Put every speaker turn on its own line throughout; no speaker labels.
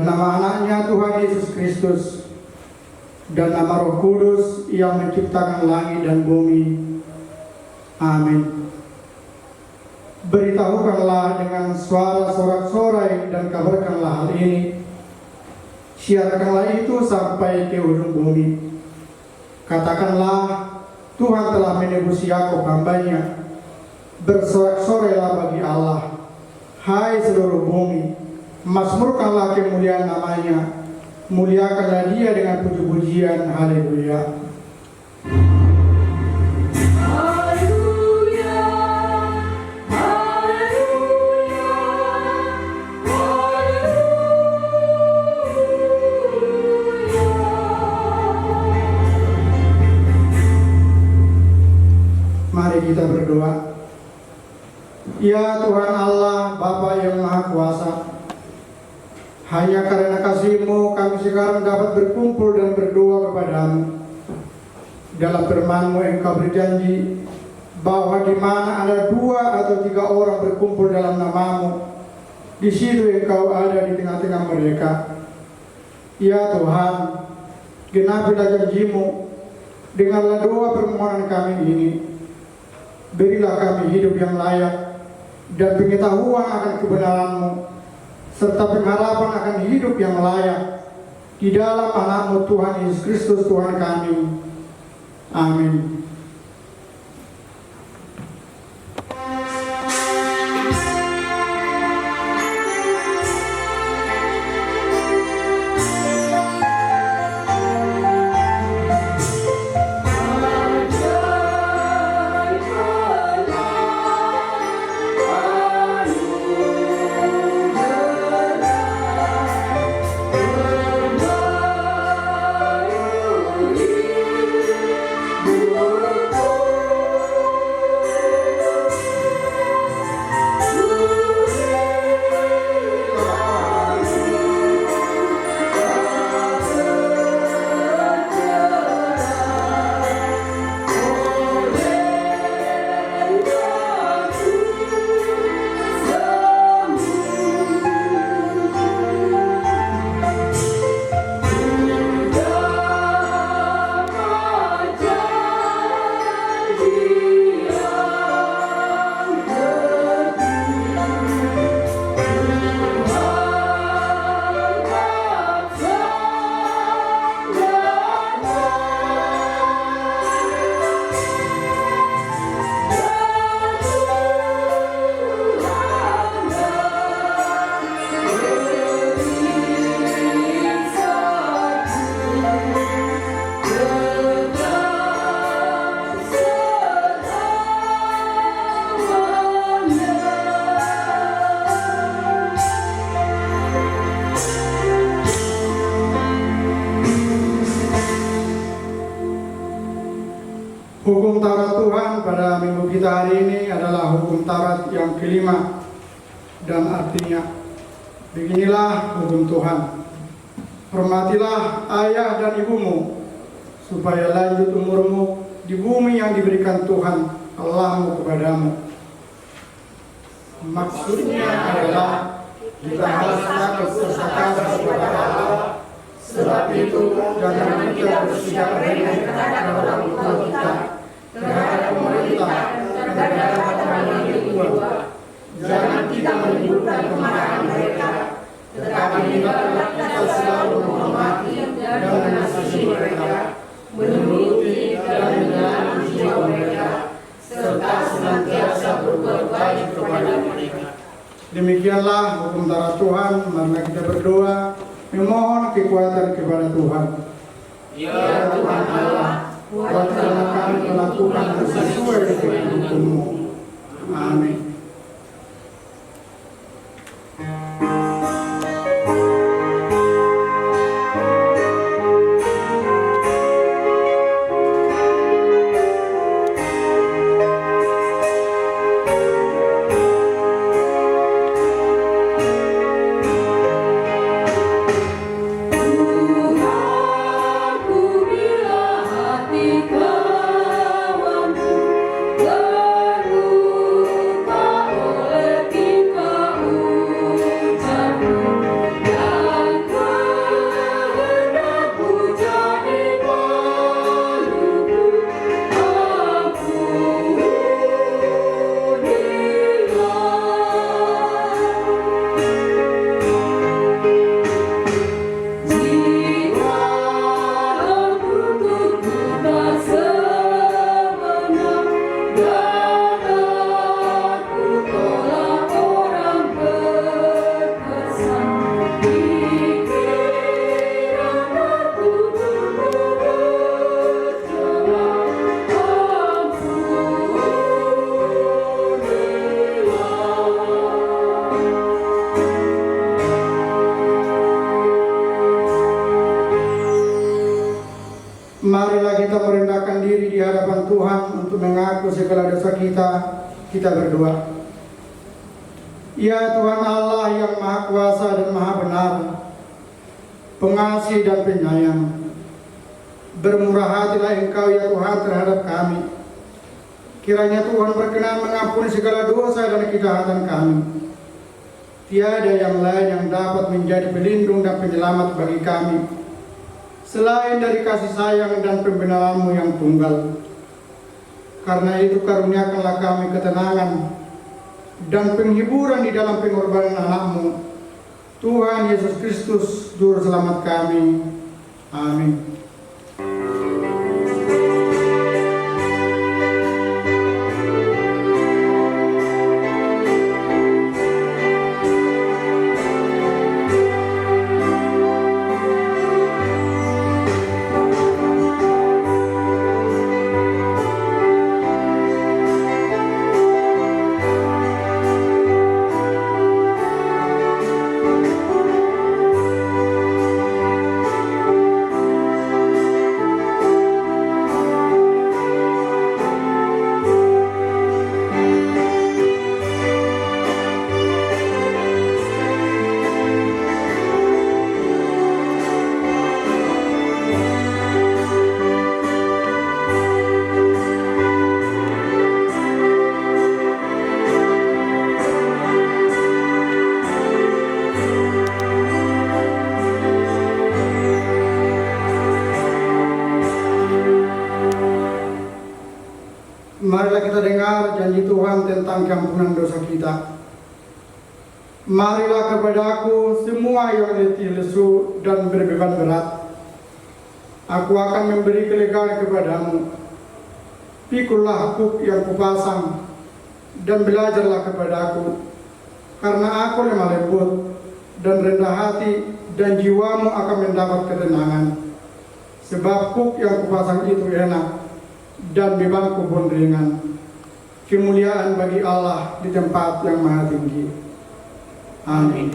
dalam nama anaknya Tuhan Yesus Kristus dan nama Roh Kudus yang menciptakan langit dan bumi. Amin. Beritahukanlah dengan suara sorak-sorai dan kabarkanlah hal ini. Siarkanlah itu sampai ke ujung bumi. Katakanlah, Tuhan telah menebus Yakub hamba-Nya. Bersorak-sorailah bagi Allah, hai seluruh bumi. Mazmurkanlah kemuliaan namanya, muliakanlah dia dengan puji-pujian. Haleluya. Mari kita berdoa. Ya Tuhan Allah, Bapa yang Maha Kuasa, hanya karena kasih-Mu kami sekarang dapat berkumpul dan berdoa kepadamu. Dalam firman-Mu Engkau berjanji bahwa di mana ada 2 atau 3 orang berkumpul dalam nama-Mu, di situ Engkau ada di tengah-tengah mereka. Ya Tuhan, genapilah janji-Mu, dengarlah doa permohonan kami ini. Berilah kami hidup yang layak dan pengetahuan akan kebenaran-Mu, serta pengharapan akan hidup yang layak di dalam anak-Mu Tuhan Yesus Kristus Tuhan kami. Amin. Hukum Taurat Tuhan pada minggu kita hari ini adalah hukum Taurat yang kelima, dan artinya beginilah hukum Tuhan: hormatilah ayah dan ibumu supaya lanjut umurmu di bumi yang diberikan Tuhan Allahmu kepadamu. Maksudnya adalah kita harus takut bersaksi kepada Allah. Sebab itu jangan kita bersikap remeh terhadap orang tua kita, terhadap pemerintah, terhadap orang tua. Jangan kita menimbulkan kemarahan mereka, tetapi hendaklah kita selalu menghormati dan mengasihi mereka, menuruti dan menyelami jiwa mereka, serta senantiasa berbuat baik kepada mereka. Demikianlah hukum Taurat Tuhan. Mari kita berdoa memohon kekuatan kepada Tuhan. Ya Tuhan Allah, kuatkanlah kami melakukan sesuai dengan hukum-Mu. Amin.
Hati kawanku berluka
Marilah kita merendahkan diri di hadapan Tuhan untuk mengaku segala dosa kita. Kita berdoa. Ya Tuhan Allah yang Maha Kuasa dan Maha Benar, pengasih dan penyayang, bermurah hatilah Engkau ya Tuhan terhadap kami. Kiranya Tuhan berkenan mengampuni segala dosa dan kejahatan kami. Tiada yang lain yang dapat menjadi pelindung dan penyelamat bagi kami selain dari kasih sayang dan pembenaran-Mu yang tunggal. Karena itu karuniakanlah kami ketenangan dan penghiburan di dalam pengorbanan anak-Mu, Tuhan Yesus Kristus, Juru Selamat kami. Amin. Marilah kita dengar janji Tuhan tentang keampunan dosa kita. Marilah kepadaku semua yang letih lesu dan berbeban berat. Aku akan memberi kelegaan kepadamu. Pikullah kuk yang kupasang dan belajarlah kepadaku. Karena aku lemah lembut dan rendah hati, dan jiwamu akan mendapat ketenangan. Sebab kuk yang kupasang itu enak dan bebanku pun ringan. Kemuliaan bagi Allah di tempat yang maha tinggi. Amin.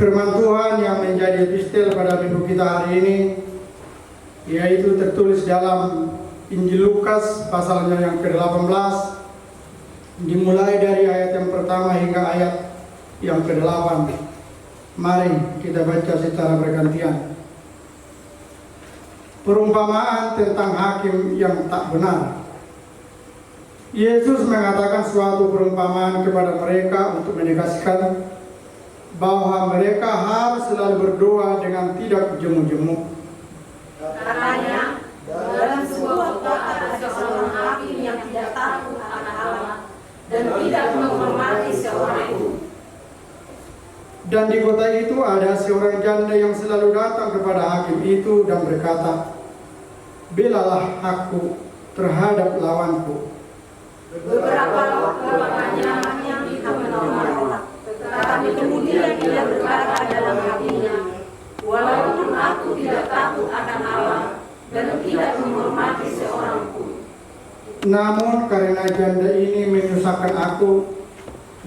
Firman Tuhan yang menjadi epistel pada minggu kita hari ini, yaitu tertulis dalam Injil Lukas pasalnya yang ke-18, dimulai dari ayat yang pertama hingga ayat yang ke-8. Mari kita baca secara bergantian. Perumpamaan tentang hakim yang tak benar. Yesus mengatakan suatu perumpamaan kepada mereka untuk menegaskan bahwa mereka harus selalu berdoa dengan tidak jemu-jemu.
Katanya, dalam sebuah kota ada seorang hakim yang tidak takut akan Allah dan tidak menghormati seorang pun.
Dan di kota itu ada seorang janda yang selalu datang kepada hakim itu dan berkata, "Belalah aku terhadap lawanku."
Beberapa waktu lamanya yang itu menolak, tetapi kemudian ia berkata dalam hatinya, "Walaupun aku tidak takut akan Allah dan tidak menghormati seorang pun,
namun karena janda ini menyusahkan aku,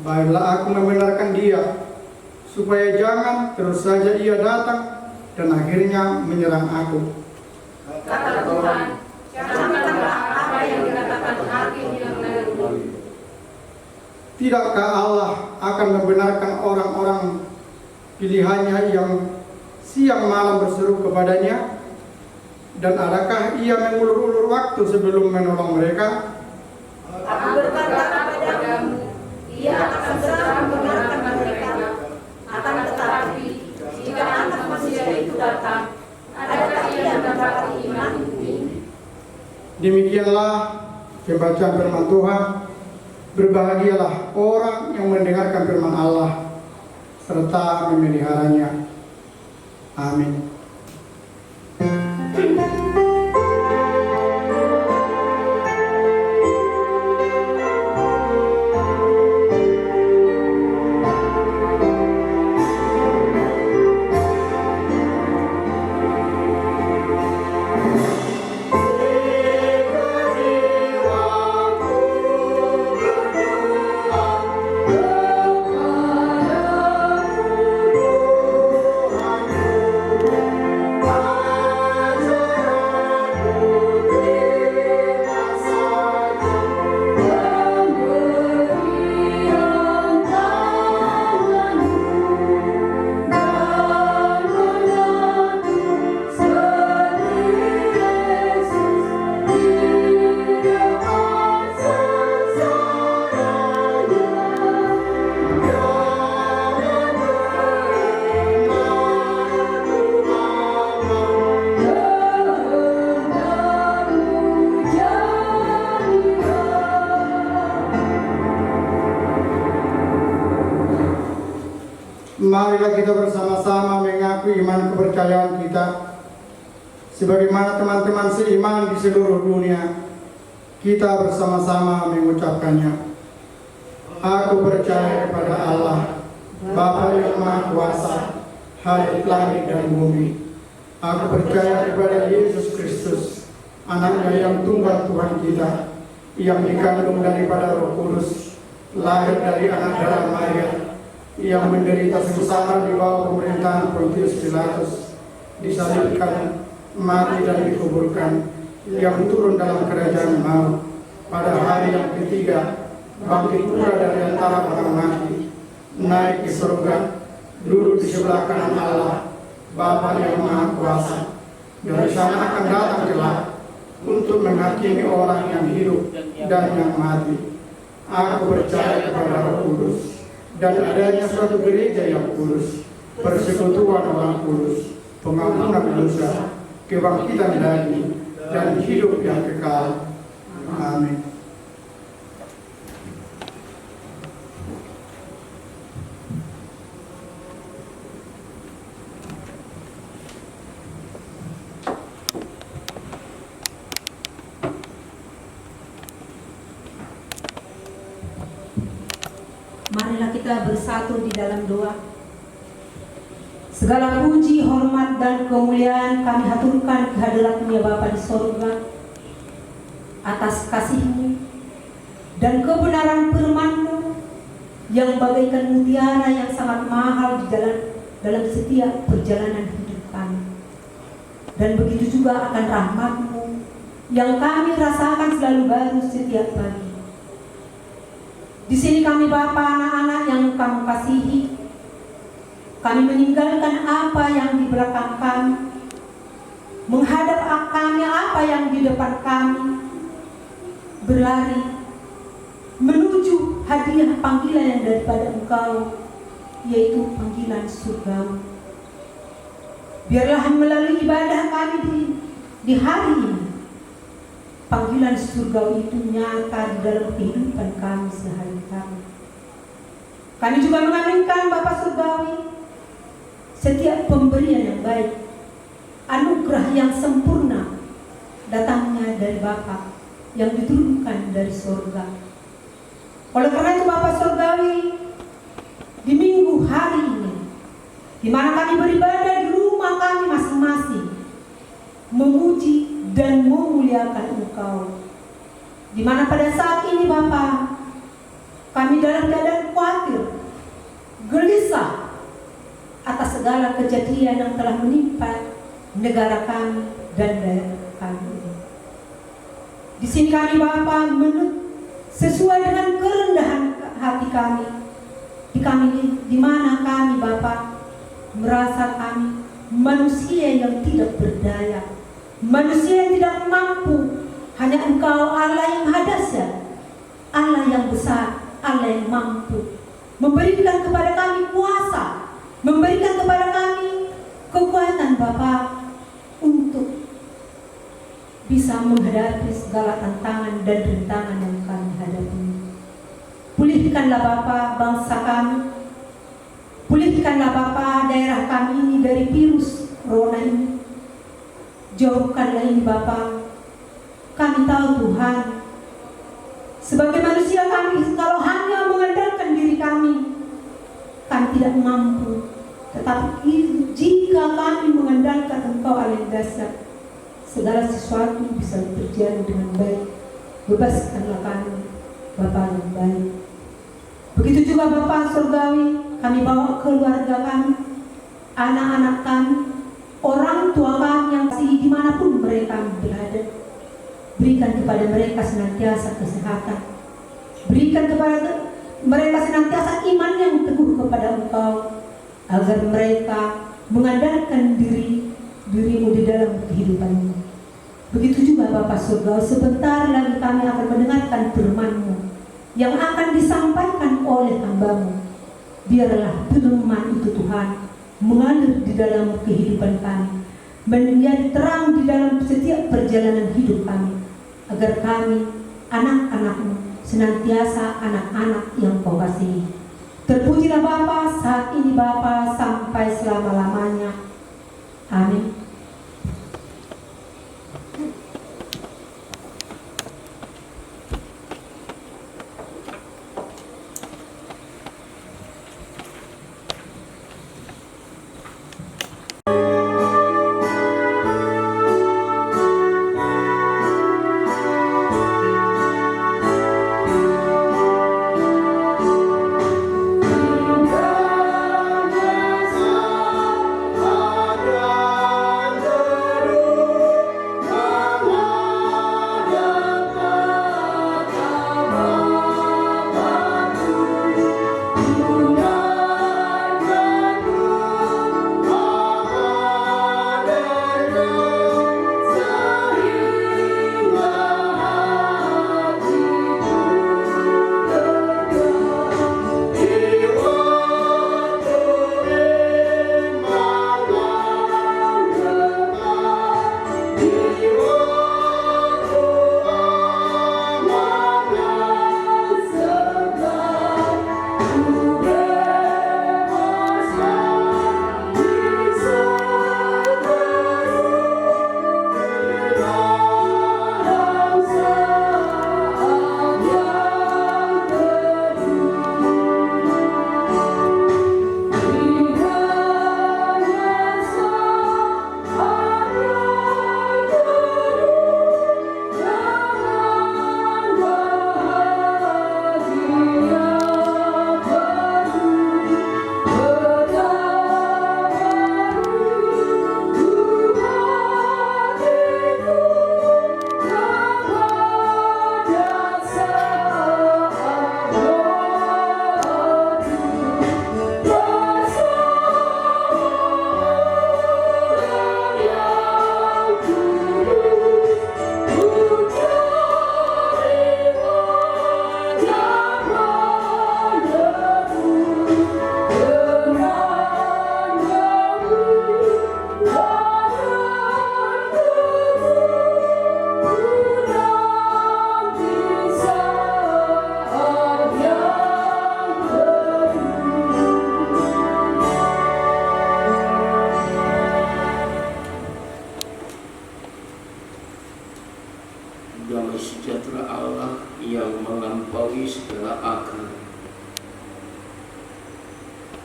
Baiklah aku membenarkan dia, supaya jangan terus saja ia datang dan akhirnya menyerang aku.
Kata Tuhan, camkanlah apa yang dikatakan hakim yang lalu.
Tidakkah Allah akan membenarkan orang-orang pilihannya yang siang malam berseru kepadanya? Dan adakah ia mengulur-ulur waktu sebelum menolong mereka?
Aku berkata kepadamu, ia akan segera membenarkan mereka. Akan tetapi, jika anak manusia itu datang, adakah ia mendapat iman ini?
Demikianlah pembacaan firman Tuhan. Berbahagialah orang yang mendengarkan firman Allah serta memeliharanya. Amin. Marilah kita bersama-sama mengaku iman kepercayaan kita. Sebagaimana teman-teman seiman di seluruh dunia, kita bersama-sama mengucapkannya. Aku percaya kepada Allah, Bapa yang Maha Kuasa, Halik langit dan bumi. Aku percaya kepada Yesus Kristus, Anaknya yang tunggal Tuhan kita, yang dikandung daripada Roh Kudus, lahir dari anak darah Maria, yang menderita sengsara di bawah pemerintahan Pontius Pilatus, disalibkan, mati dan dikuburkan, yang turun dalam kerajaan maut, pada hari yang ketiga bangkit pula dari antara orang mati, naik ke surga, duduk di sebelah kanan Allah, Bapa yang Maha Kuasa. Dari sana akan datang kelak untuk menghakimi orang yang hidup dan yang mati. Aku percaya kepada Roh Kudus dan adanya suatu gereja yang kudus, persekutuan orang kudus, pengampunan dosa, kebangkitan daging, dan hidup yang kekal. Amin.
Marilah kita bersatu di dalam doa. Segala puji, hormat, dan kemuliaan kami haturkan kehadirat-Mu ya Bapa di sorga, atas kasih-Mu dan kebenaran firman-Mu yang bagaikan mutiara yang sangat mahal di dalam setiap perjalanan hidup kami. Dan begitu juga akan rahmat-Mu yang kami rasakan selalu baru setiap pagi. Di sini kami Bapa, anak-anak yang Kamu kasihi, kami meninggalkan apa yang di belakang kami, menghadap kami apa yang di depan kami, berlari menuju hadiah panggilan yang daripada Engkau, yaitu panggilan surgawi. Biarlah melalui ibadah kami di hari ini, panggilan surgawi itu nyata di dalam kehidupan kami sehari-hari. Kami juga mengaminkan Bapa Surgawi, setiap pemberian yang baik, anugerah yang sempurna datangnya dari Bapa yang diturunkan dari surga. Oleh karena itu Bapa Surgawi, di minggu hari ini, di mana kami beribadah di rumah kami masing-masing, memuji dan memuliakan Engkau, di mana pada saat ini Bapa, kami dalam keadaan kuasa segala kejadian yang telah menimpa negara kami dan daerah kami. Di sini kami Bapa sesuai dengan kerendahan hati kami, di mana kami Bapa merasa kami manusia yang tidak berdaya, manusia yang tidak mampu. Hanya Engkau Allah yang Maha Dahsyat, Allah yang besar, Allah yang mampu memberikan kepada kami kuasa, memberikan kepada kami kekuatan Bapa untuk bisa menghadapi segala tantangan dan rintangan yang kami hadapi. Pulihkanlah Bapa bangsa kami, pulihkanlah Bapa daerah kami ini dari virus corona ini. Jauhkanlah ini Bapa. Kami tahu Tuhan, sebagai manusia kami kalau hanya mengandalkan diri kami tidak mampu. Tetapi jika kami mengandalkan Engkau Allah yang dahsyat, segala sesuatu bisa terjadi dengan baik. Bebaskanlah kami Bapa yang baik. Begitu juga Bapa surgawi, kami bawa keluarga kami, anak-anak kami, orang tua kami yang dimanapun mereka berada. Berikan kepada mereka senantiasa kesehatan. Berikan kepada mereka senantiasa iman yang teguh kepada Engkau, agar mereka mengandalkan dirimu di dalam kehidupanmu. Begitu juga Bapa surga, sebentar lagi kami akan mendengarkan firman-Mu yang akan disampaikan oleh hamba-Mu. Biarlah firman itu Tuhan mengalir di dalam kehidupan kami, menjadi terang di dalam setiap perjalanan hidup kami, agar kami, anak-anak-Mu, senantiasa anak-anak yang Kau kasihi. Terpujilah Bapa saat ini Bapa sampai selama-lamanya. Amin.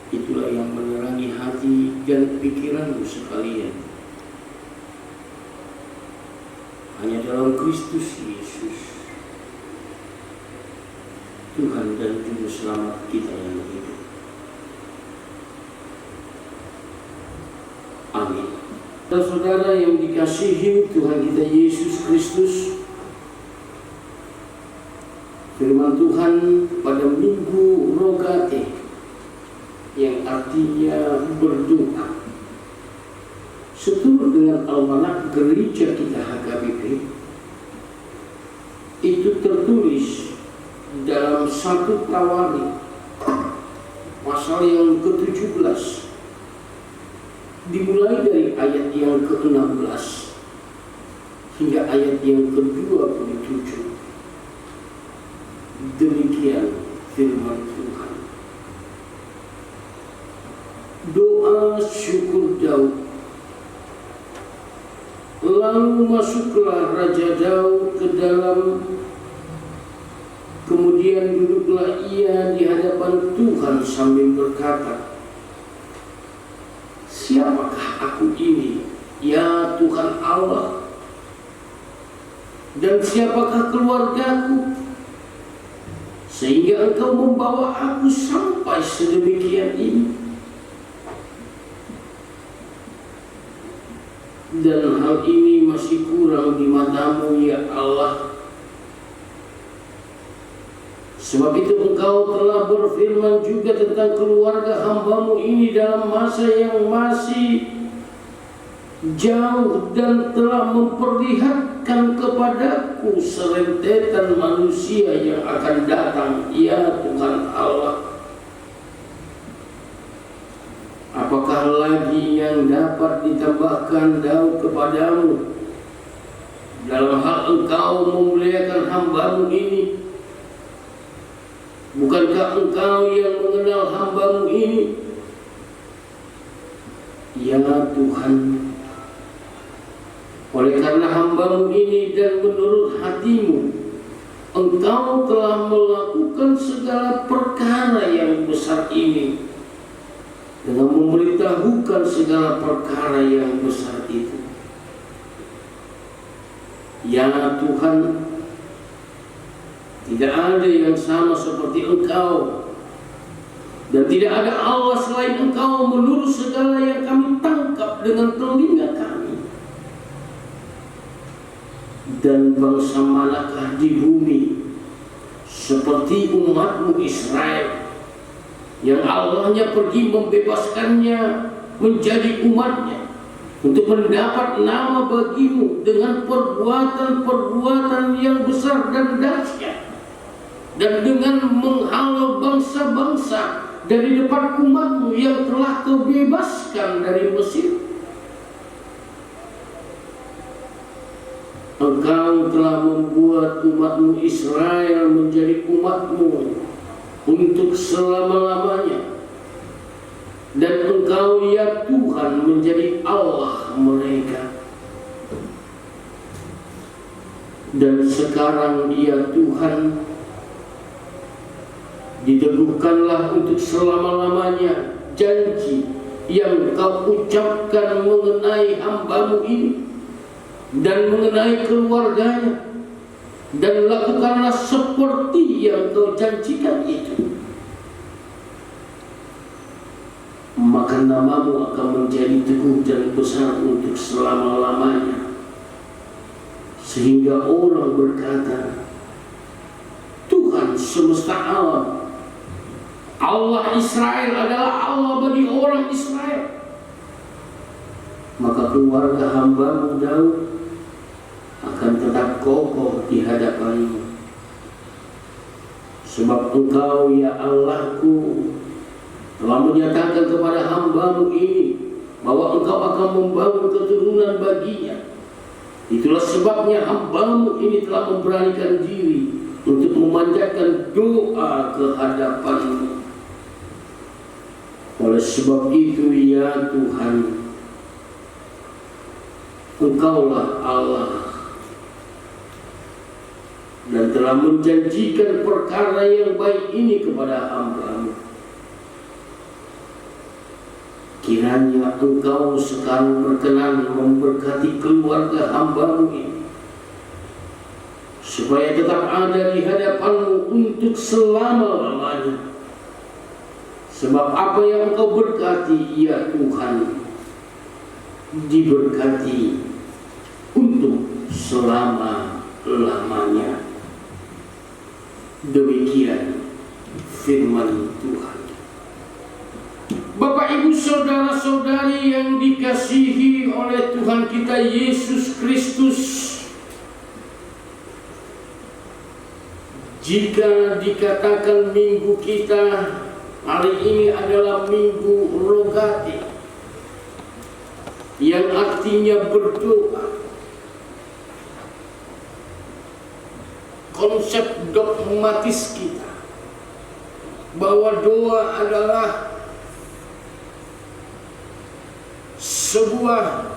Itulah yang menerangi hati dan pikiranmu sekalian. Hanya dalam Kristus Yesus, Tuhan dan Juru Selamat kita yang hidup. Amin. Saudara yang dikasihi Tuhan kita Yesus Kristus, firman Tuhan pada Minggu Rogate yang artinya berdoa seturut dengan almanak gereja kita HKBP itu tertulis dalam 1 Tawari pasal yang ke-17 dimulai dari ayat yang ke-16 hingga ayat yang ke-27. Demikian firman Tuhan. Doa syukur Daud. Lalu masuklah Raja Daud ke dalam, kemudian duduklah ia di hadapan Tuhan sambil berkata, siapakah aku ini, ya Tuhan Allah? Dan siapakah keluargaku, sehingga Engkau membawa aku sampai sedemikian ini? Dan hal ini masih kurang di matamu, ya Allah. Sebab itu Engkau telah berfirman juga tentang keluarga hamba-Mu ini dalam masa yang masih jauh, dan telah memperlihatkan kepadaku serentetan manusia yang akan datang, ya Tuhan Allah. Apakah lagi yang dapat ditambahkan Daud kepadamu dalam hal Engkau memuliakan hamba-Mu ini? Bukankah Engkau yang mengenal hamba-Mu ini? Ya Tuhan, oleh karena hamba-Mu ini dan menurut hati-Mu, Engkau telah melakukan segala perkara yang besar ini, dengan memberitahukan segala perkara yang besar itu. Ya Tuhan, tidak ada yang sama seperti Engkau, dan tidak ada Allah selain Engkau menurut segala yang kami tangkap dengan telinga kami. Dan bangsa manakah di bumi seperti umat-Mu Israel, yang Allahnya pergi membebaskannya menjadi umatnya untuk mendapat nama bagi-Mu dengan perbuatan-perbuatan yang besar dan dahsyat, dan dengan menghalau bangsa-bangsa dari depan umat-Mu yang telah Kau bebaskan dari Mesir. Engkau telah membuat umat-Mu Israel menjadi umat-Mu untuk selama-lamanya, dan Engkau ya Tuhan menjadi Allah mereka. Dan sekarang ya Tuhan, diteguhkanlah untuk selama-lamanya janji yang Kau ucapkan mengenai hamba-Mu ini dan mengenai keluarganya, dan lakukanlah seperti yang Kau janjikan itu. Maka nama-Mu akan menjadi teguh dan besar untuk selama-lamanya, sehingga orang berkata, Tuhan semesta alam, Allah Israel adalah Allah bagi orang Israel. Maka keluarga hamba-Mu Daud akan tetap kokoh di hadapan-Mu. Sebab Engkau ya Allahku telah menyatakan kepada hamba-Mu ini bahwa Engkau akan membangun keturunan baginya. Itulah sebabnya hamba-Mu ini telah memberanikan diri untuk memanjatkan doa ke hadapan-Mu. Oleh sebab itu ya Tuhan, Engkaulah Allah, dan telah menjanjikan perkara yang baik ini kepada hamba-Mu. Kiranya Engkau sekarang berkenan memberkati keluarga hamba-Mu ini, supaya tetap ada di hadapan-Mu untuk selama-lamanya. Sebab apa yang Engkau berkati ya Tuhan, diberkati untuk selama-lamanya. Demikian firman Tuhan. Bapak, Ibu, saudara-saudari yang dikasihi oleh Tuhan kita Yesus Kristus, jika dikatakan minggu kita hari ini adalah minggu rogati, yang artinya berdoa, konsep dogmatis kita bahwa doa adalah sebuah,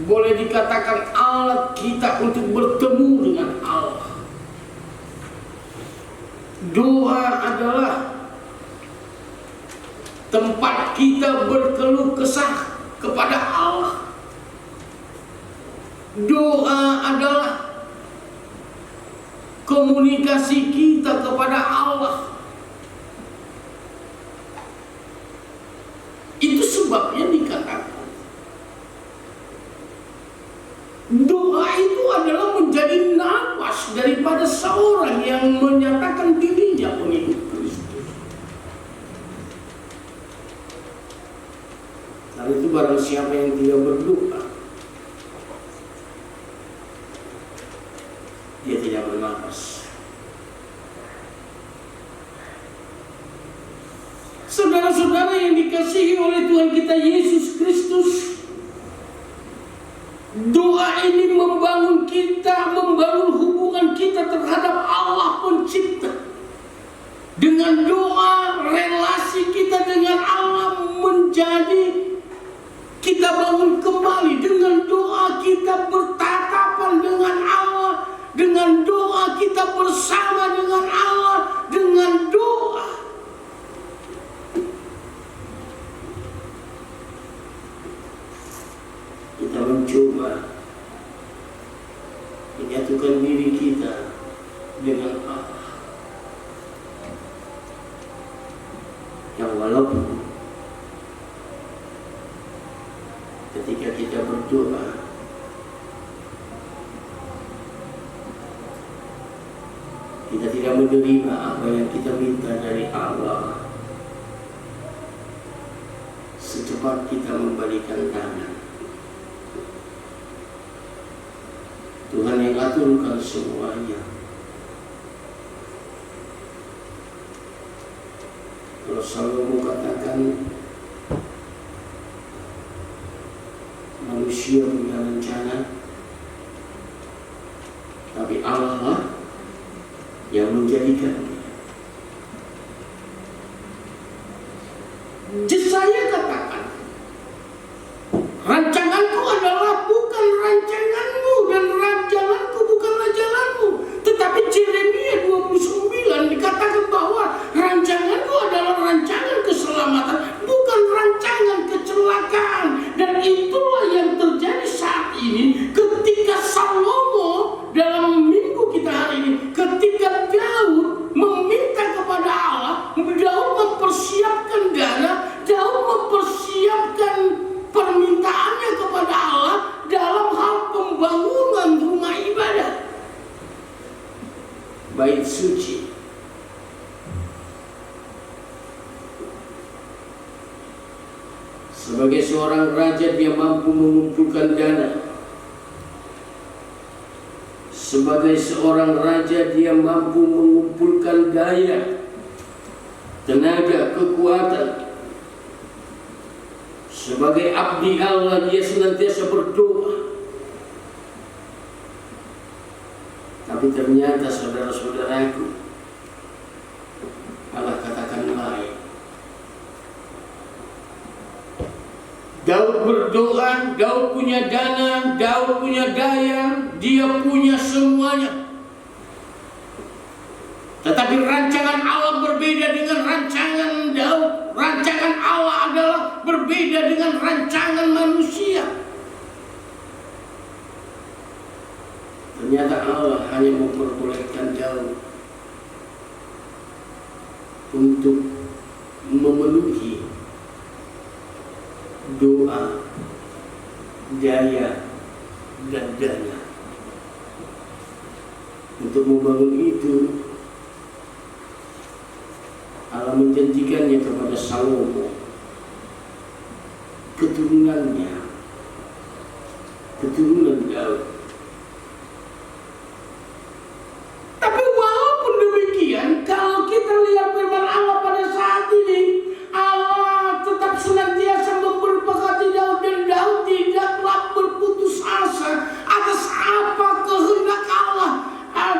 boleh dikatakan, alat kita untuk bertemu dengan Allah. Doa adalah tempat kita berkeluh kesah kepada Allah. Doa adalah komunikasi kita kepada Allah. Itu sebabnya dikatakan doa itu adalah menjadi nafas daripada seorang yang menyatakan dirinya pengikut Kristus. Karena itu barang siapa yang tidak berdoa, dia tidak bernafas. Saudara-saudara yang dikasihi oleh Tuhan kita Yesus Kristus, doa ini membangun kita, membangun hubungan kita terhadap Allah Pencipta. Dengan doa, relasi kita dengan Allah menjadi, kita bangun kembali. Dengan doa kita bertatapan dengan Allah. Dengan doa kita bersama dengan Allah. Dengan doa kita mencoba menyatukan diri kita dengan Allah, yang walaupun ketika kita berdoa kita tidak menerima apa yang kita minta dari Allah, secepat kita membalikan tangan, Tuhan yang aturkan semuanya. Kalau Salomo katakan manusia punya rencana, tapi Allah lah yang menjadikannya. Saya katakan, rancanganku adalah bukan rancanganmu dan rancanganku bukanlah jalanmu. Tetapi Yeremia 29 dikatakan bahwa rancanganku adalah rancangan keselamatan, bukan rancangan kecelakaan. Dan itulah yang terjadi saat ini ketika Salomo dalam minggu kita hari ini, ketika Daud meminta kepada Allah, Daud mempersiapkan dana, Daud mempersiapkan permintaannya kepada Allah dalam hal pembangunan rumah ibadah, bait suci. Sebagai seorang raja, dia mampu mengumpulkan dana. Sebagai seorang raja, dia mampu mengumpulkan daya, tenaga, kekuatan. Sebagai abdi Allah, dia senantiasa berdoa. Tapi ternyata saudara-saudaraku, Allah katakan lain. Daud berdoa, Daud punya dana, Daud punya daya, dia punya semuanya. Tetapi rancangan Allah berbeda dengan rancangan Daud. Rancangan Allah adalah berbeda dengan rancangan manusia. Ternyata Allah hanya memperbolehkan Daud untuk memenuhi daya dan dana. Untuk membangun itu, Allah menjanjikannya kepada Salomo, keturunannya, keturunan Daud. Tapi walaupun demikian, kalau kita lihat firman Allah pada saat ini, Allah tetap senantiasa memberkati Daud, dan Daud tidaklah berputus asa atas apa kehendak Allah.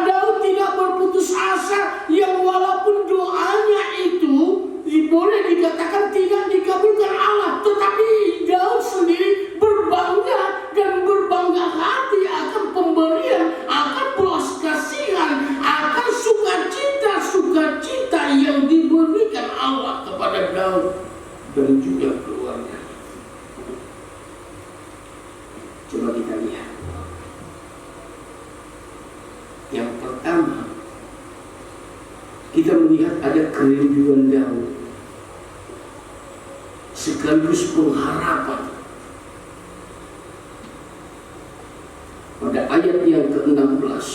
Daud tidak berputus asa, yang walaupun doanya itu boleh dikatakan tidak dikabulkan Allah, tetapi Daud sendiri berbangga dan berbangga hati akan pemberian, akan belas kasihan, akan sukacita yang diberikan Allah kepada Daud dan juga keluarga. Coba kita lihat. Yang pertama, kita melihat ada kerinduan Daud sekaligus pengharapan. Pada ayat yang ke-16,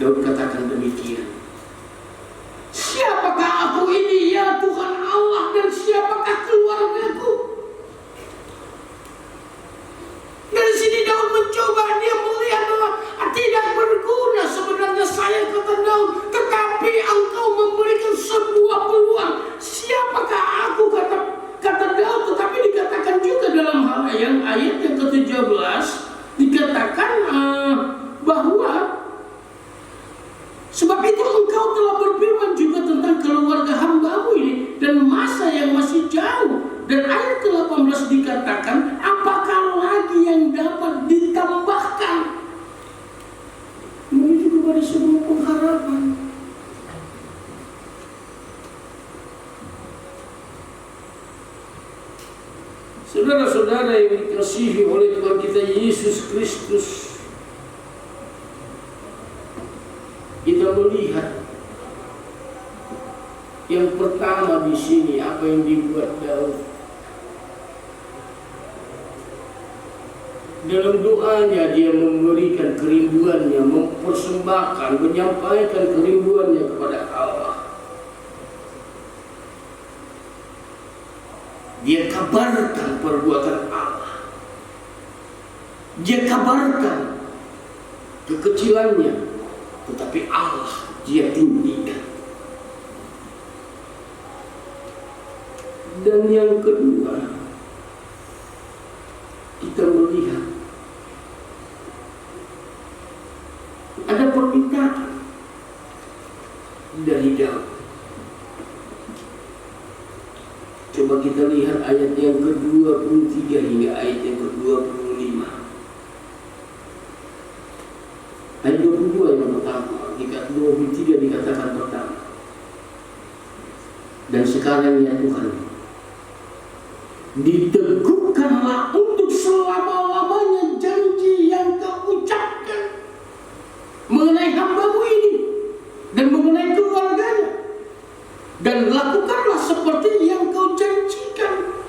Daud katakan demikian, siapakah aku ini ya Tuhan Allah, dan siapakah keluargaku? Dari sini Daud mencoba, dia melihat bahwa tidak berguna sebenarnya saya, kata Daud, tetapi Engkau memberikan sebuah peluang. Siapakah aku, kata Daud, tetapi dikatakan juga dalam hal yang ayat yang ke-17 dikatakan bahwa sebab itu Engkau telah berfirman juga tentang keluarga hamba-Mu ini dan masa yang masih jauh. Dan ayat ke-18 dikatakan, apakah lagi yang dapat ditambahkan? Menuju kepada sebuah pengharapan. Saudara-saudara yang dikasihi oleh Tuhan kita Yesus Kristus, kita melihat yang pertama di sini apa yang dibuat Daud. Dalam doanya dia memberikan kerinduannya, mempersembahkan, menyampaikan kerinduannya kepada Allah. Dia kabarkan perbuatan Allah. Dia kabarkan kekecilannya, tetapi Allah dia tinggikan. Dan yang kedua, kita melihat ada permintaan dari Daud. Coba kita lihat ayat yang ke-23 hingga ayat yang ke-25. Ayat 22 yang pertama, 23 dikatakan pertama. Dan sekarang ya Tuhan, diteguhkanlah untuk selama-lamanya janji yang Kau ucapkan mengenai hamba-Mu ini dan mengenai keluarganya, dan lakukanlah seperti yang Kau janjikan.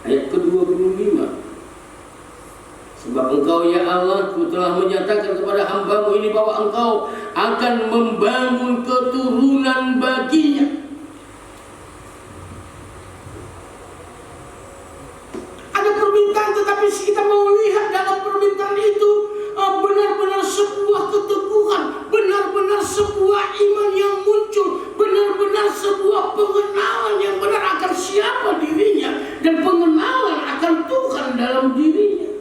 Ayat ke-25, sebab Engkau ya Allah telah menyatakan kepada hamba-Mu ini bahwa Engkau akan membangun keturunan baginya. Tetapi kita mau lihat dalam permintaan itu benar-benar sebuah keteguhan, benar-benar sebuah iman yang muncul, benar-benar sebuah pengenalan yang benar akan siapa dirinya dan pengenalan akan Tuhan dalam dirinya.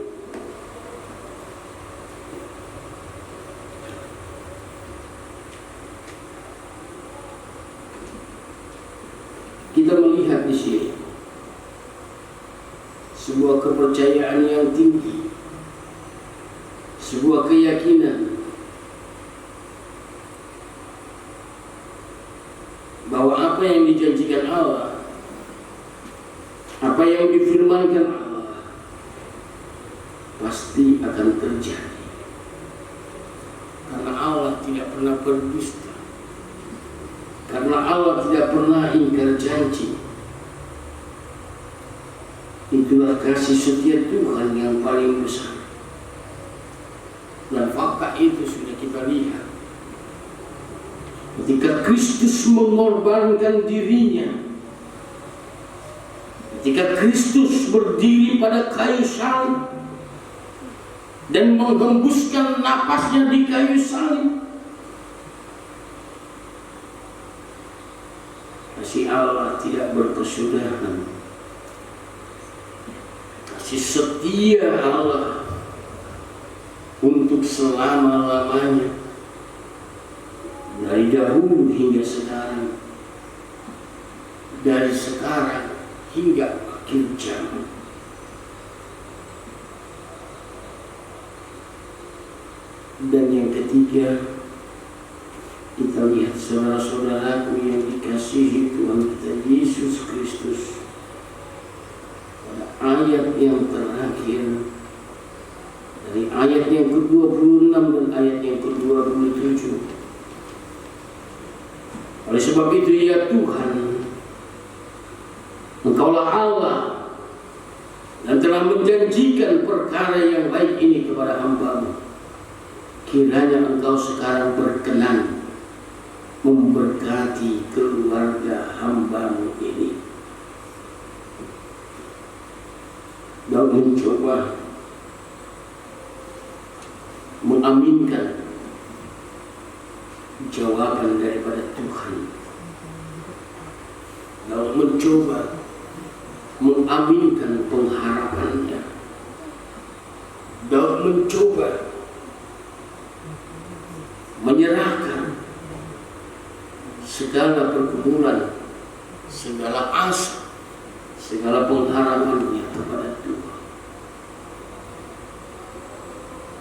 Kita melihat di sini sebuah kepercayaan yang tinggi, sebuah keyakinan bahwa apa yang dijanjikan Allah, apa yang difirmankan Allah pasti akan terjadi, karena Allah tidak pernah berdusta, karena Allah tidak pernah ingkar janji. Itu kasih setia Tuhan yang paling besar. Dan fakta itu sudah kita lihat. Ketika Kristus mengorbankan dirinya, ketika Kristus berdiri pada kayu salib dan menghembuskan napasnya di kayu salib, kasih Allah tidak berkesudahan. Kasih setia Allah untuk selama-lamanya, dari dahulu hingga sekarang, dari sekarang hingga akhir zaman. Dan yang ketiga, kita lihat saudara-saudaraku yang dikasihi Tuhan kita Yesus Kristus, pada ayat yang terakhir, dari ayat yang ke-26 dan ayat yang ke-27. Oleh sebab itu, ya Tuhan, Engkaulah Allah dan telah menjanjikan perkara yang baik ini kepada hamba-Mu. Kiranya Engkau sekarang berkenan memberkati keluarga hamba-Mu ini, dan mencoba mengaminkan jawaban daripada Tuhan, dan mencoba mengaminkan pengharapannya, dan mencoba menyerahkan segala pergumulan, segala asa, segala pengharapannya kepada Tuhan.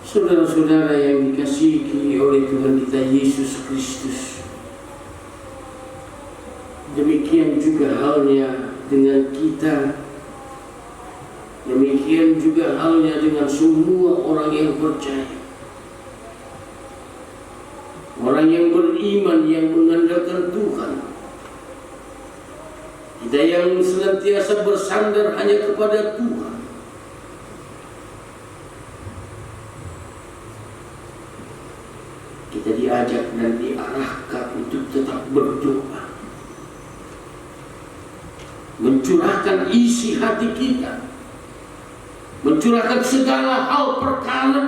Saudara-saudara yang dikasihi oleh Tuhan kita Yesus Kristus, demikian juga halnya dengan kita, demikian juga halnya dengan semua orang yang percaya, orang yang beriman, yang mengandalkan Tuhan. Kita yang senantiasa bersandar hanya kepada Tuhan, kita diajak dan diarahkan untuk tetap berdoa, mencurahkan isi hati kita, mencurahkan segala hal perkara,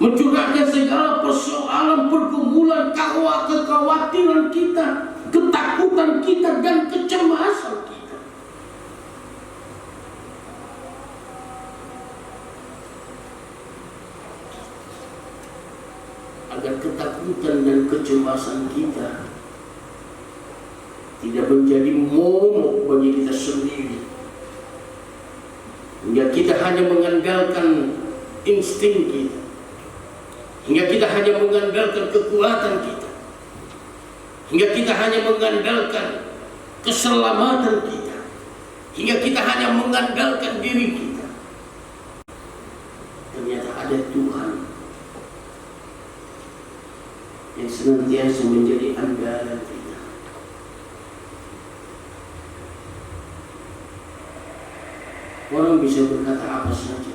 mencurahkan segala persoalan, pergumulan, kekhawatiran kita, ketakutan kita, dan kecemasan kita. Agar ketakutan dan kecemasan kita tidak menjadi momok bagi kita sendiri, hingga kita hanya mengandalkan insting kita, hingga kita hanya mengandalkan kekuatan kita, hingga kita hanya mengandalkan keselamatan kita, hingga kita hanya mengandalkan diri kita. Ternyata ada Tuhan yang senantiasa menjadi andalan kita. Orang bisa berkata apa saja,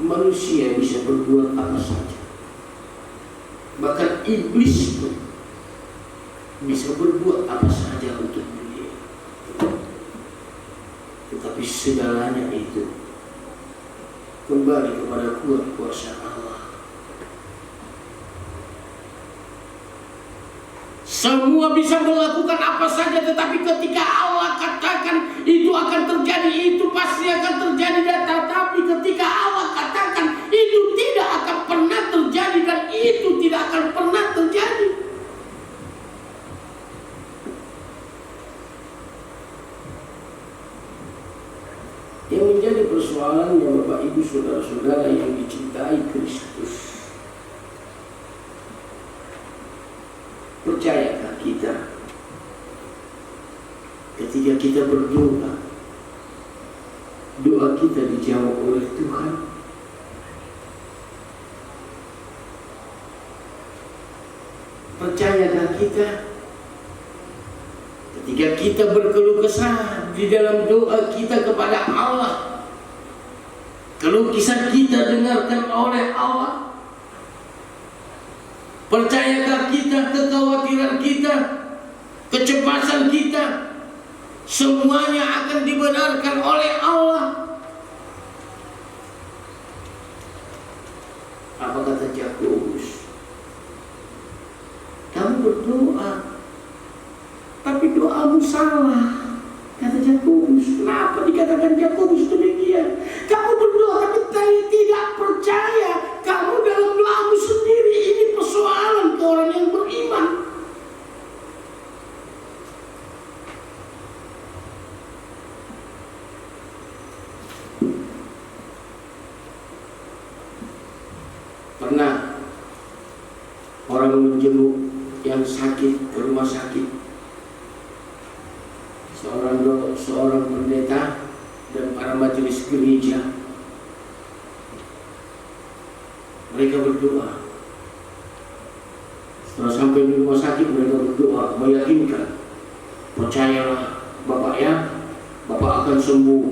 manusia bisa berbuat apa saja, bahkan iblis pun bisa berbuat apa saja untuk dunia. Tetapi segalanya itu kembali kepada kuasa Allah. Semua bisa melakukan apa saja, tetapi ketika Allah katakan itu akan terjadi, itu pasti akan terjadi. Dan tetapi ketika Allah katakan itu tidak akan pernah terjadi, dan itu tidak akan pernah terjadi. Yang menjadi persoalannya, Bapak Ibu saudara-saudara yang dicintai Kristus, percayakah kita ketika kita berdoa, doa kita dijawab oleh Tuhan? Percayakah kita ketika Ketika kita berkeluh kesah di dalam doa kita kepada Allah, keluh kisah kita dengarkan oleh Allah. Percayakah kita kekhawatiran kita, kecemasan kita, semuanya akan dibenarkan oleh Allah? Apa kata Yakobus? Kamu berdoa, tapi doamu salah. Kata Yakobus. Kenapa dikatakan Yakobus demikian? Kamu berdoa tapi tidak percaya. Kamu dalam doamu sendiri. Ini persoalan ke orang yang beriman. Pernah orang menjenguk yang sakit ke rumah sakit. Seorang pendeta dan para majelis gereja, mereka berdoa. Setelah sampai di rumah sakit, mereka berdoa meyakinkan, percayalah Bapak ya, Bapak akan sembuh.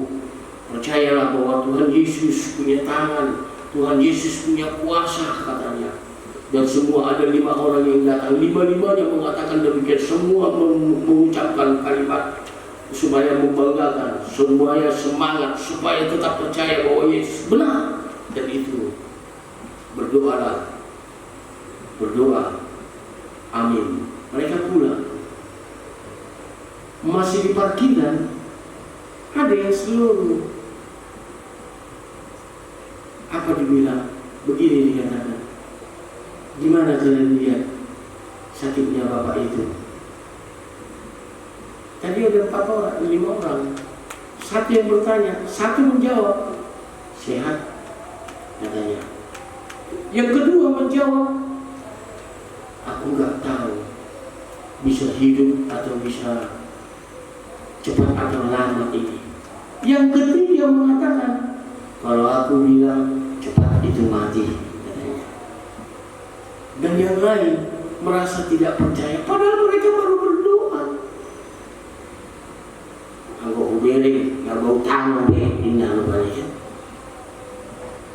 Percayalah bahwa Tuhan Yesus punya tangan, Tuhan Yesus punya kuasa, katanya. Dan semua ada 5 orang yang datang, 5-5-nya mengatakan demikian. Semua mengucapkan kalimat supaya membanggakan, supaya semangat, supaya tetap percaya bahwa Yesus benar. Dan itu berdoalah, berdoa, amin. Mereka pulang, masih di parkiran ada yang seluruh. Apa dibilang? Begini dikatakan, gimana kalian lihat sakitnya Bapak itu? Tadi ada 4 orang, 5 orang. Satu yang bertanya, satu menjawab, sehat, katanya. Yang kedua menjawab, aku nggak tahu bisa hidup atau bisa cepat atau lama ini. Yang ketiga mengatakan, kalau aku bilang cepat itu mati, katanya. Dan yang lain merasa tidak percaya, padahal mereka baru berdoa. Aku ubering, nggak bau tangan deh, indah balik.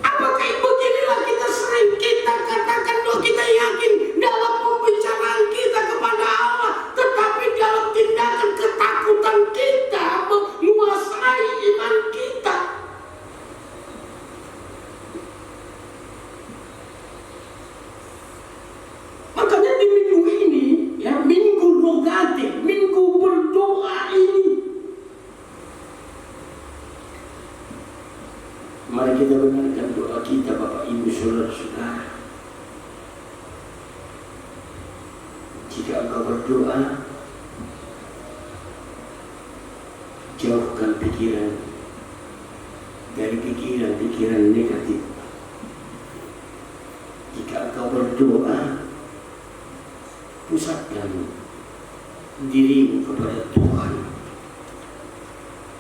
Apakah beginilah kita sering kita katakan bahwa kita yakin dalam pembicaraan kita kepada Allah, tetapi dalam tindakan ketakutan kita menguasai iman kita. Makanya di minggu ini, ya, minggu rogatif, minggu berdoa ini, mari kita benarkan doa kita, Bapak Ibu Saudara-saudara. Jika engkau berdoa, jauhkan pikiran dari pikiran negatif. Jika engkau berdoa, pusatkan dirimu kepada Tuhan.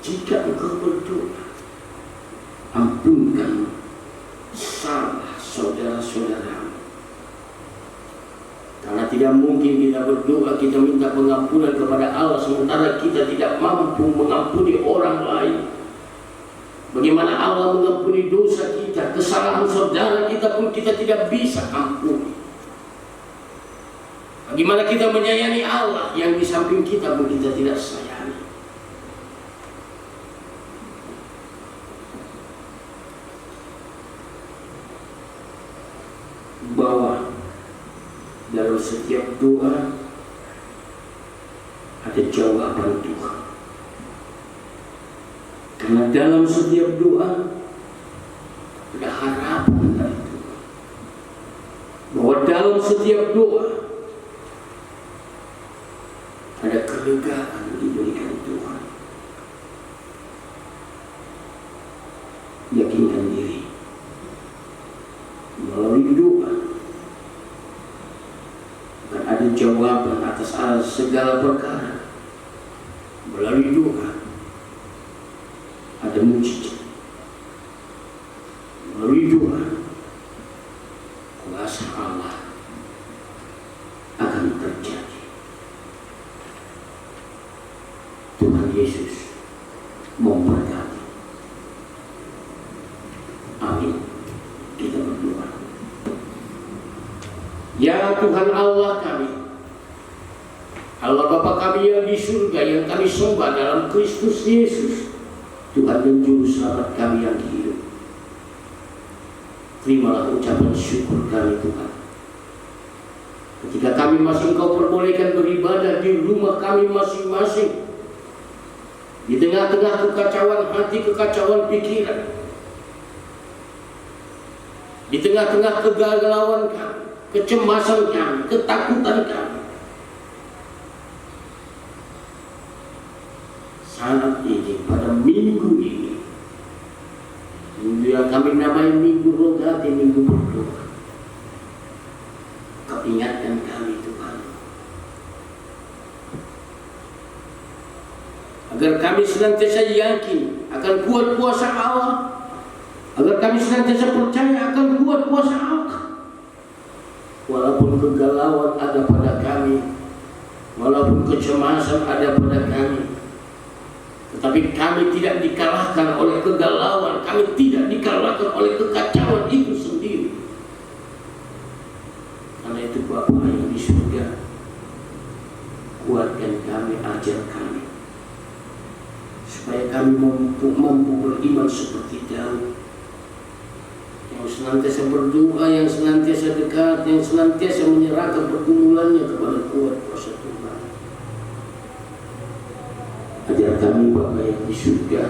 Jika engkau berdoa, ampunkan salah saudara-saudara. Karena tidak mungkin kita berdoa, kita minta pengampunan kepada Allah sementara kita tidak mampu mengampuni orang lain. Bagaimana Allah mengampuni dosa kita, kesalahan saudara kita pun kita tidak bisa ampuni. Bagaimana kita menyayangi Allah yang di samping kita pun kita tidak sayangi. Bahwa dalam setiap doa ada jawaban Tuhan. Karena dalam setiap doa ada harapan dari Tuhan. Bahwa dalam setiap doa ada kelegaan diberikan Tuhan. Yakinkan diri melalui doa dan ada jawaban atas segala perkara. Melalui doa ada mujizat. Melalui doa kuasa Allah akan terjadi. Yesus memberkati. Amin. Kita berdoa. Ya Tuhan Allah kami, Allah Bapa kami yang di surga, yang kami sembah dalam Kristus Yesus, Tuhan dan Juru Selamat kami yang hidup. Terimalah ucapan syukur kami Tuhan. Ketika kami masih Engkau perbolehkan beribadah di rumah kami masing-masing, di tengah-tengah kekacauan hati, kekacauan pikiran, di tengah-tengah kegalauan kami, kecemasan kami, ketakutan kami, saat ini, pada minggu ini, minggu yang kami namai minggu rogati, minggu berdoa, Kau ingatkan kami Tuhan, agar kami senantiasa yakin akan kuat kuasa Allah, agar kami senantiasa percaya akan kuat kuasa Allah. Walaupun kegalauan ada pada kami, walaupun kecemasan ada pada kami, tetapi kami tidak dikalahkan oleh kegalauan, kami tidak dikalahkan oleh kekacauan itu sendiri. Karena itu Bapa yang di surga, kuatkan kami, ajar kami, supaya kami mampu beriman seperti Daud, yang senantiasa berdoa, yang senantiasa dekat, yang senantiasa menyerahkan pergumulannya kepada kuat kuasa Tuhan. Ajar kami Bapa yang di surga,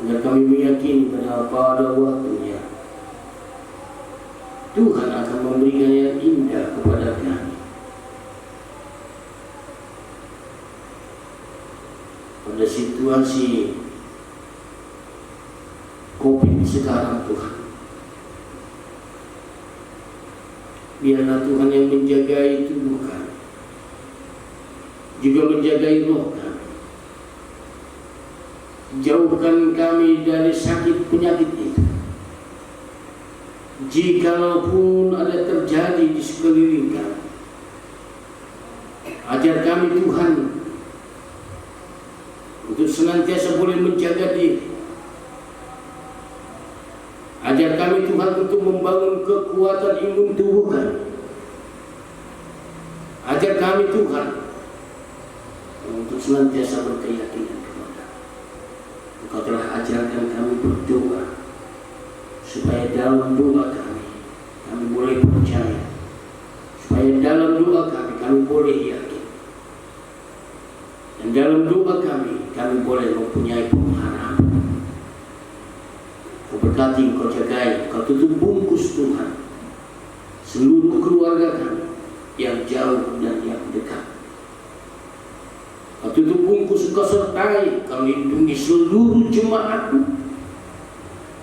agar kami meyakini pada waktunya Tuhan akan memberikan yang indah kepada kami. Pada situasi COVID sekarang Tuhan, biarlah Tuhan yang menjagai tubuh kami, juga menjagai roh kami. Jauhkan kami dari sakit penyakit itu. Jikalaupun ada terjadi di sekeliling kami, ajar kami Tuhan untuk senantiasa boleh menjaga diri. Ajar kami Tuhan untuk membangun kekuatan imun tubuh kami. Ajar kami Tuhan untuk senantiasa berkeyakinan kepada Engkau telah ajarkan kami berdoa, supaya dalam doa kami boleh percaya, supaya dalam doa kami boleh yakin, dan dalam doa kami boleh mempunyai pengharapan. Kau berkati, Kau jagai, Kau tutup bungkus Tuhan seluruh keluarga kami, yang jauh dan yang dekat. Kau tutup bungkus, Kau sertai, Kau lindungi seluruh jemaat-Mu,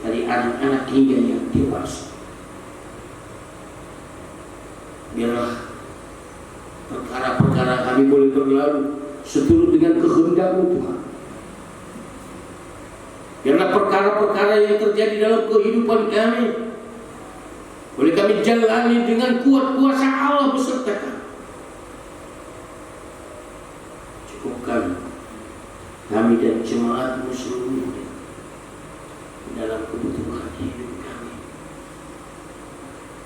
dari anak-anak hingga yang dewasa. Biarlah perkara-perkara kami boleh berlalu seturut dengan kehendak-Mu Tuhan. Biarlah perkara-perkara yang terjadi dalam kehidupan kami boleh kami jalani dengan kuat kuasa Allah beserta kami. Cukupkan kami dan jemaat-Mu seluruhnya dalam kebutuhan hidup kami,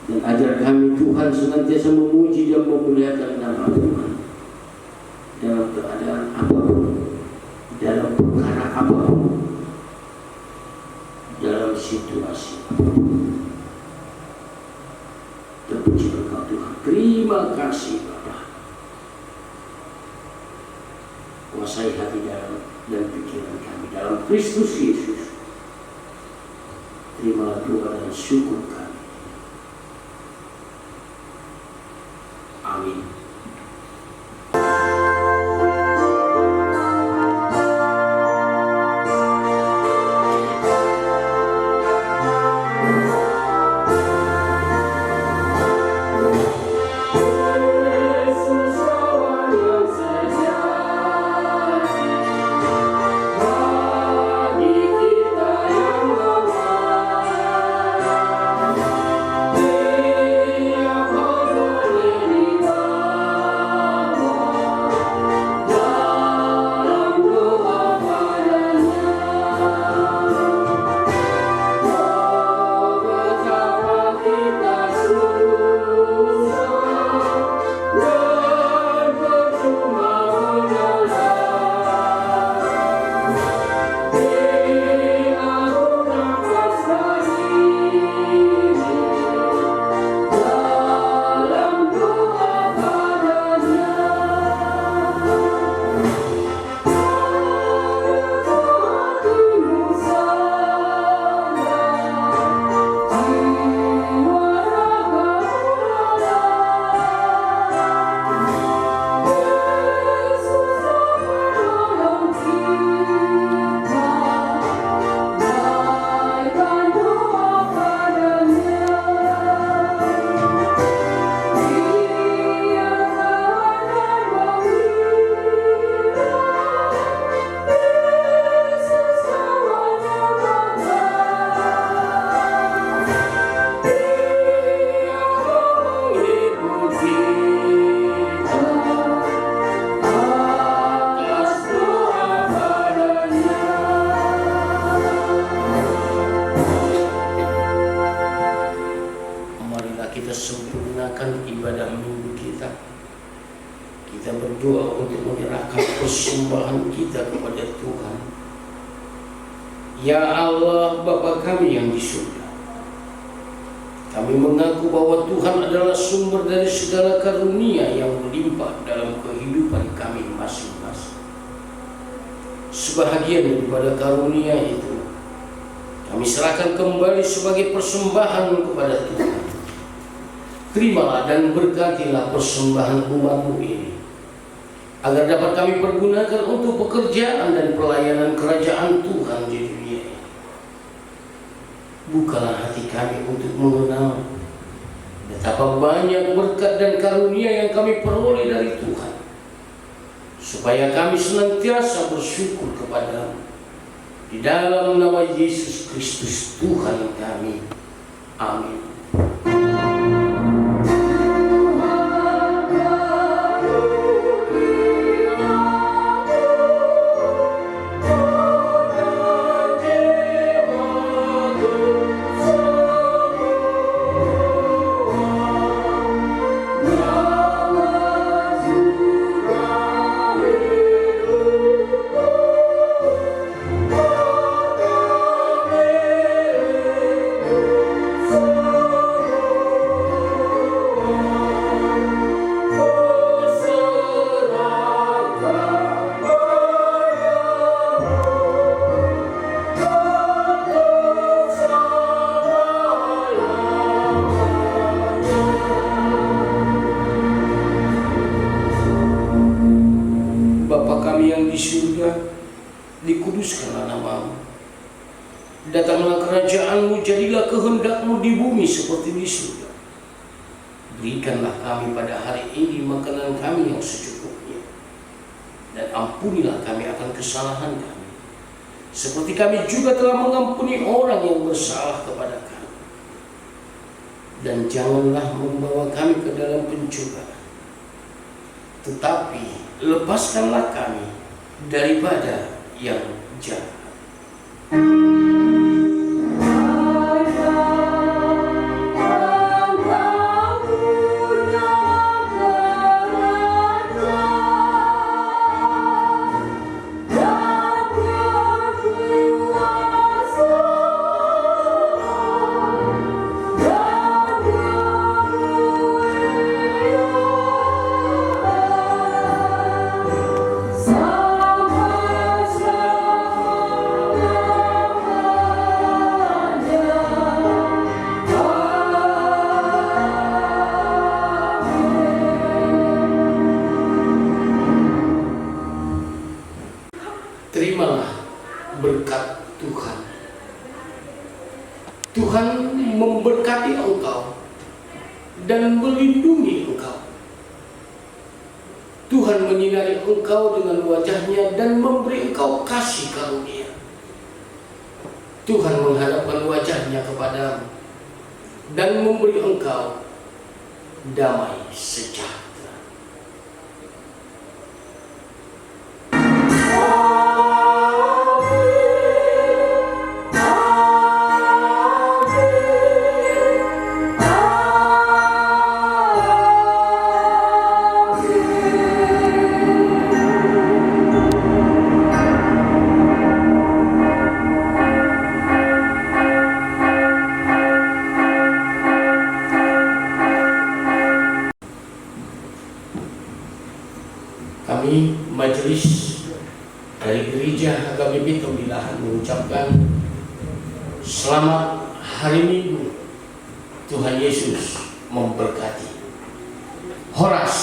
dan ajar kami Tuhan senantiasa memuji dan memuliakan nama Tuhan dalam keadaan apapun, dalam perkara apapun, dalam situasi apapun. Terpuji Engkau Tuhan. Terima kasih Bapa. Kuasai hati dan pikiran kami dalam Kristus Yesus. Terimalah doa dan syukur kami. Amin.
Bagi kita yang lemah,
kita berdoa untuk menyerahkan persembahan kita kepada Tuhan. Ya Allah, Bapa kami yang di surga, kami mengaku bahwa Tuhan adalah sumber dari segala karunia yang melimpah dalam kehidupan kami masing-masing. Sebahagian daripada karunia itu kami serahkan kembali sebagai persembahan kepada Tuhan. Terimalah dan berkatilah persembahan umat-Mu ini, agar dapat kami pergunakan untuk pekerjaan dan pelayanan kerajaan Tuhan di dunia ini. Bukalah hati kami untuk mengenal betapa banyak berkat dan karunia yang kami peroleh dari Tuhan, supaya kami senantiasa bersyukur kepada-Mu. Di dalam nama Yesus Kristus Tuhan kami. Amin. Dikuduskanlah nama-Mu. Datanglah kerajaan-Mu, jadilah kehendak-Mu di bumi seperti di surga. Berikanlah kami pada hari ini makanan kami yang secukupnya, dan ampunilah kami akan kesalahan kami, seperti kami juga telah mengampuni orang yang bersalah kepada kami. Dan janganlah membawa kami ke dalam pencobaan, tetapi lepaskanlah kami daripada yang jahat. Terimalah berkat Tuhan. Tuhan memberkati engkau dan melindungi engkau. Tuhan menyinari engkau dengan wajah-Nya dan memberi engkau kasih karunia. Tuhan menghadapkan wajah-Nya kepadamu dan memberi engkau damai sejahtera. Kami majelis dari Gereja HKBP Tembilahan mengucapkan selamat hari Minggu. Tuhan Yesus memberkati. Horas